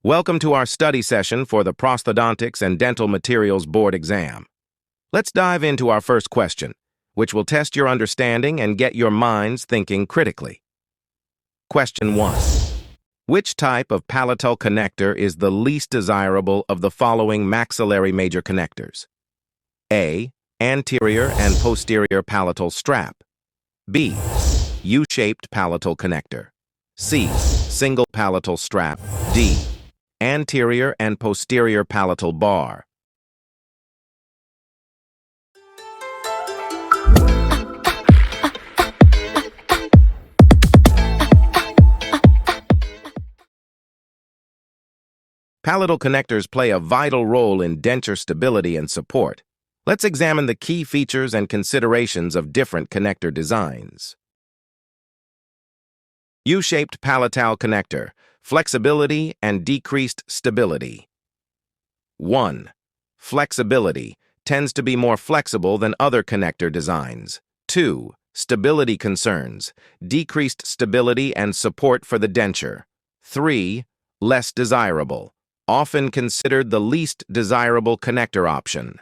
Welcome to our study session for the Prosthodontics and Dental Materials Board exam. Let's dive into our first question, which will test your understanding and get your minds thinking critically. Question 1. Which type of palatal connector is the least desirable of the following maxillary major connectors? A. Anterior and posterior palatal strap. B. U-shaped palatal connector. C. Single palatal strap. D. Anterior and posterior palatal bar. Palatal connectors play a vital role in denture stability and support. Let's examine the key features and considerations of different connector designs. U-shaped palatal connector. Flexibility and decreased stability. 1. Flexibility tends to be more flexible than other connector designs. 2. Stability concerns, decreased stability and support for the denture. 3. Less desirable, often considered the least desirable connector option.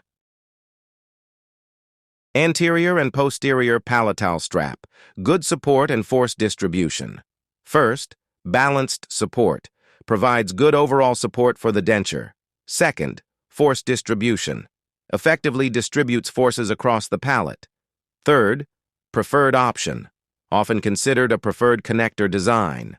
Anterior and posterior palatal strap, good support and force distribution. First, balanced support, provides good overall support for the denture. Second, force distribution, effectively distributes forces across the palate. Third, preferred option, often considered a preferred connector design.